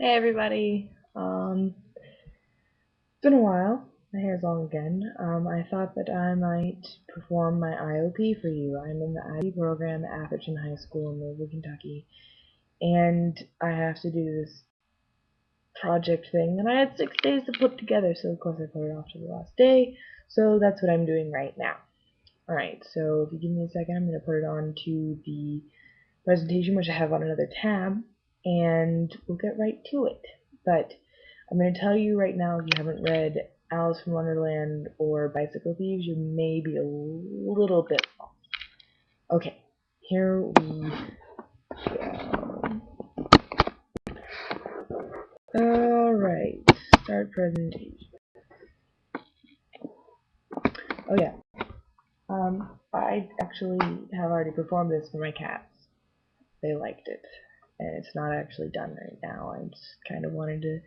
Hey everybody. It's been a while. My hair's long again. I thought that I might perform my IOP for you. I'm in the IOP program at Atherton High School in Louisville, Kentucky, and I have to do this project thing that I had 6 days to put together. So of course I put it off to the last day. So that's what I'm doing right now. All right. So if you give me a second, I'm going to put it on to the presentation, which I have on another tab, and we'll get right to it. But I'm going to tell you right now, if you haven't read Alice in Wonderland or Bicycle Thieves, you may be a little bit lost. Okay, here we go. Alright, start presentation. Oh yeah, I actually have already performed this for my cats. They liked it, and it's not actually done right now. I just kind of wanted to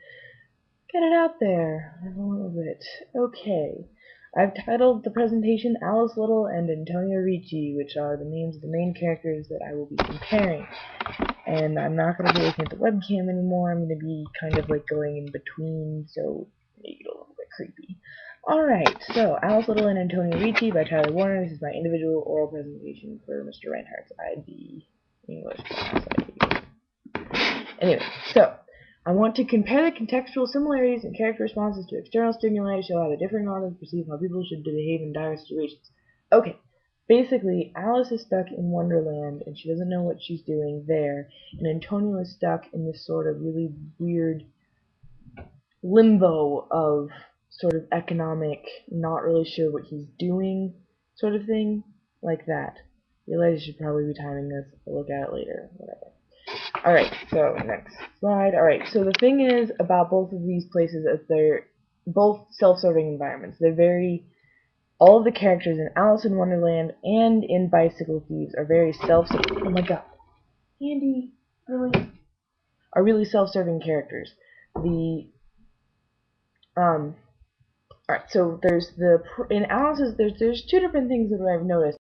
get it out there a little bit. Okay. I've titled the presentation Alice Little and Antonio Ricci, which are the names of the main characters that I will be comparing. And I'm not going to be looking at the webcam anymore. I'm going to be kind of like going in between, so make it a little bit creepy. Alright, so Alice Little and Antonio Ricci by Tyler Warner. This is my individual oral presentation for Mr. Reinhardt's IB English class. Anyway, so I want to compare the contextual similarities and character responses to external stimuli to show how the differing authors perceive how people should behave in dire situations. Okay, basically, Alice is stuck in Wonderland, and she doesn't know what she's doing there, and Antonio is stuck in this sort of really weird limbo of sort of economic, not really sure what he's doing sort of thing, like that. Realize I should probably be timing this, I'll look at it later, whatever. Alright, so next slide. Alright, so the thing is about both of these places is they're both self-serving environments. They're very, all of the characters in Alice in Wonderland and in Bicycle Thieves are very self-serving. Oh my god. Andy, really? Are really self-serving characters. Alright, so in Alice's, there's two different things that I've noticed.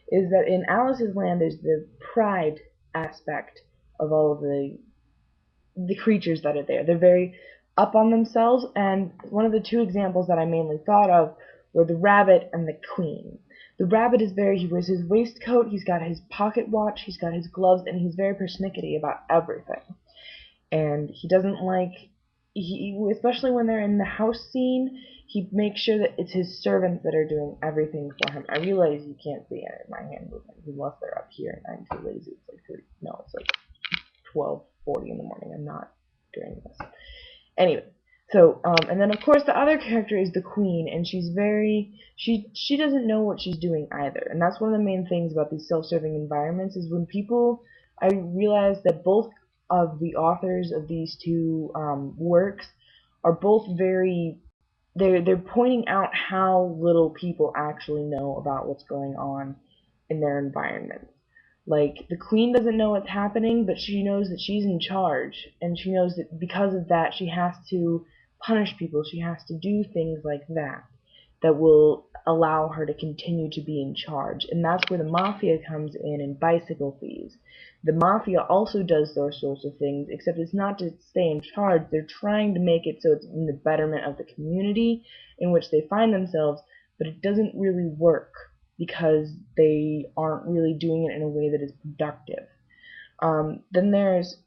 Is that in Alice's land there's the pride aspect of all of the creatures that are there. They're very up on themselves, and one of the two examples that I mainly thought of were the rabbit and the queen. The rabbit is he wears his waistcoat, he's got his pocket watch, he's got his gloves, and he's very persnickety about everything. And he doesn't especially when they're in the house scene, he makes sure that it's his servants that are doing everything for him. I realize you can't see my hand movement unless they're up here, and I'm too lazy. It's like 30, no, it's like 12:40 in the morning. I'm not doing this. Anyway, so and then of course the other character is the queen, and she doesn't know what she's doing either, and that's one of the main things about these self-serving environments is when people. I realize that both of the authors of these two works are both they're pointing out how little people actually know about what's going on in their environment. Like, the queen doesn't know what's happening, but she knows that she's in charge, and she knows that because of that, she has to punish people. She has to do things like that will allow her to continue to be in charge. And that's where the mafia comes in Bicycle Thieves. The mafia also does those sorts of things, except it's not to stay in charge. They're trying to make it so it's in the betterment of the community in which they find themselves, but it doesn't really work because they aren't really doing it in a way that is productive. Then there's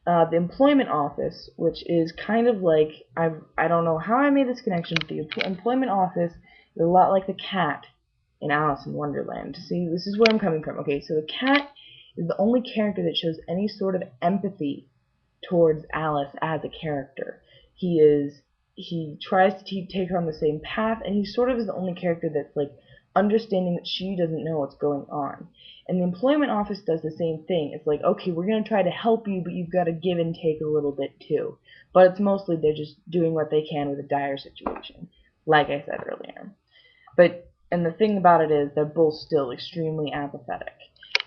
the employment office, which is kind of like, I don't know how I made this connection, but the employment office is a lot like the cat in Alice in Wonderland. See, this is where I'm coming from. Okay, so the cat is the only character that shows any sort of empathy towards Alice as a character. He tries to take her on the same path, and he sort of is the only character that's like understanding that she doesn't know what's going on. And the employment office does the same thing. It's like, okay, we're going to try to help you, but you've got to give and take a little bit too. But it's mostly they're just doing what they can with a dire situation, like I said earlier. And the thing about it is they're both still extremely apathetic.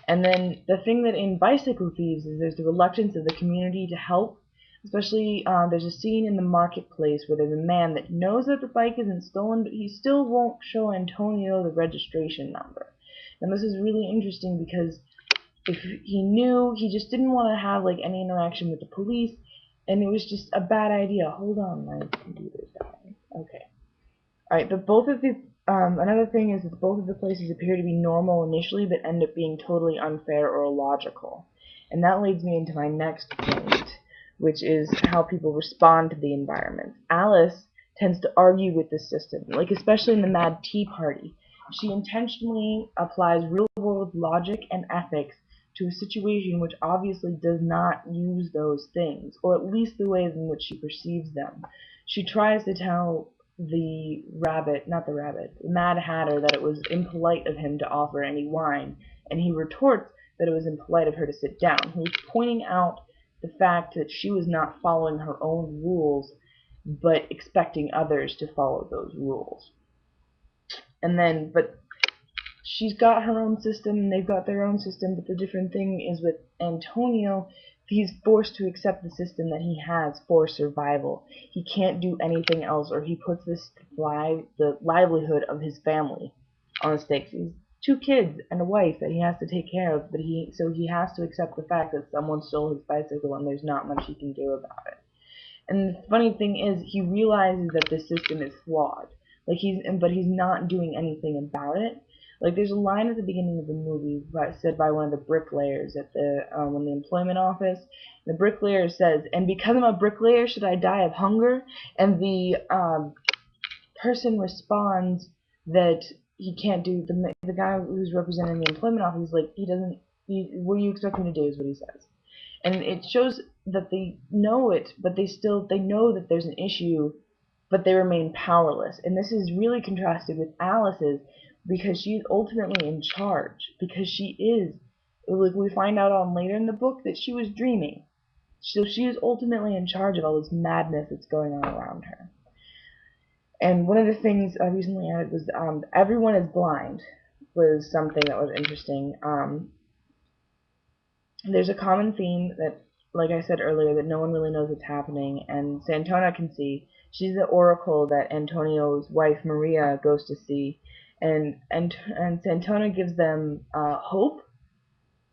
And then the thing that in Bicycle Thieves is there's the reluctance of the community to help. Especially, there's a scene in the marketplace where there's a man that knows that the bike isn't stolen, but he still won't show Antonio the registration number. And this is really interesting because if he knew, he just didn't want to have like any interaction with the police, and it was just a bad idea. Hold on, my computer's dying. Okay. Alright, but both of the, another thing is that both of the places appear to be normal initially, but end up being totally unfair or illogical. And that leads me into my next point, which is how people respond to the environment. Alice tends to argue with the system, like especially in the Mad Tea Party. She intentionally applies real-world logic and ethics to a situation which obviously does not use those things, or at least the ways in which she perceives them. She tries to tell the Mad Hatter, that it was impolite of him to offer any wine, and he retorts that it was impolite of her to sit down. He was pointing out the fact that she was not following her own rules, but expecting others to follow those rules. And then, but she's got her own system, and they've got their own system, but the different thing is with Antonio, he's forced to accept the system that he has for survival. He can't do anything else, or he puts the livelihood of his family on the stakes. He's 2 kids and a wife that he has to take care of, but so he has to accept the fact that someone stole his bicycle and there's not much he can do about it. And the funny thing is, he realizes that this system is flawed. Like but he's not doing anything about it. Like, there's a line at the beginning of the movie said by one of the bricklayers at the in the employment office. The bricklayer says, "And because I'm a bricklayer, should I die of hunger?" And the person responds that he can't do. The guy who's representing the employment office is like, what do you expect me to do? Is what he says. And it shows that they know it, but they know that there's an issue, but they remain powerless. And this is really contrasted with Alice's, because she's ultimately in charge, because she is, like we find out on later in the book, that she was dreaming. So she is ultimately in charge of all this madness that's going on around her. And one of the things I recently added was everyone is blind, was something that was interesting. There's a common theme that, like I said earlier, that no one really knows what's happening, and Santona can see. She's the oracle that Antonio's wife Maria goes to see, and Santona gives them hope,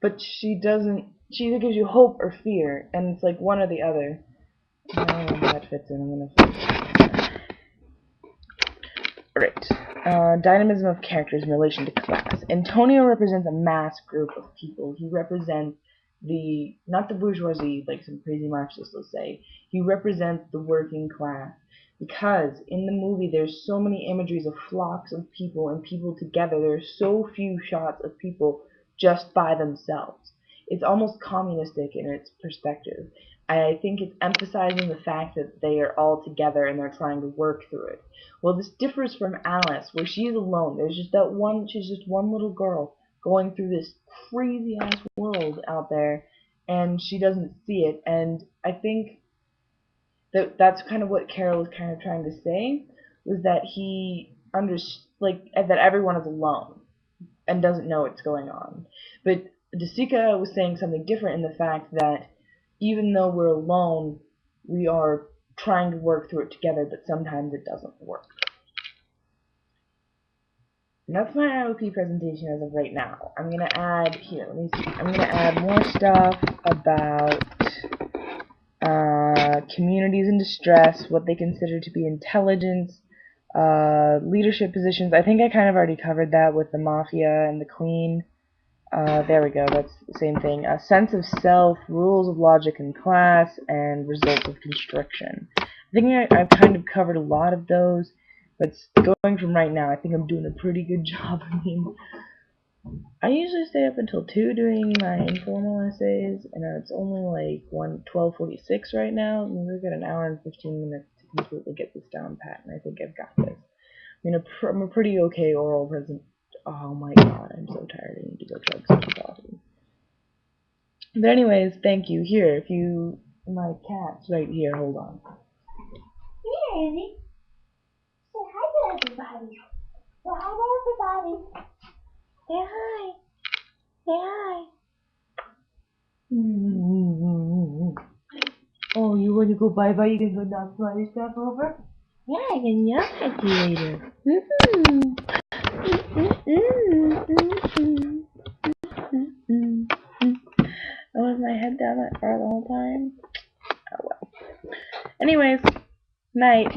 but she doesn't. She either gives you hope or fear, and it's like one or the other. I don't know how that fits in. I'm gonna. Right. Dynamism of characters in relation to class. Antonio represents a mass group of people. He represents not the bourgeoisie, like some crazy Marxists will say. He represents the working class. Because in the movie there's so many imageries of flocks of people and people together. There's so few shots of people just by themselves. It's almost communistic in its perspective. I think it's emphasizing the fact that they are all together and they're trying to work through it. Well, this differs from Alice, where she's alone. There's just she's just one little girl going through this crazy ass world out there, and she doesn't see it. And I think that's kind of what Carol was kind of trying to say, was that that everyone is alone and doesn't know what's going on. But Desika was saying something different in the fact that even though we're alone, we are trying to work through it together, but sometimes it doesn't work. And that's my Iop presentation as of right now. I'm going to add, here, let me see, I'm going to add more stuff about communities in distress, what they consider to be intelligence, leadership positions. I think I kind of already covered that with the mafia and the queen. There we go, that's the same thing. A sense of self, rules of logic and class, and results of construction. I think I've kind of covered a lot of those, but going from right now, I think I'm doing a pretty good job. I mean, I usually stay up until 2 doing my informal essays, and it's only like 12:46 right now. I mean, we've got an hour and 15 minutes to completely get this down pat, and I think I've got this. I mean, I'm a pretty okay oral present. Oh my god, I'm so tired. I need to go chug some coffee. But anyways, thank you. Here, my cat's right here. Hold on. Here, Andy. Say hi to everybody. Say hi to everybody. Say hi. Say hi. Oh, you want to go bye-bye? You can go knock my stuff over? Yeah, I can yell at you later. head down that far the whole time? Oh well. Anyways, night.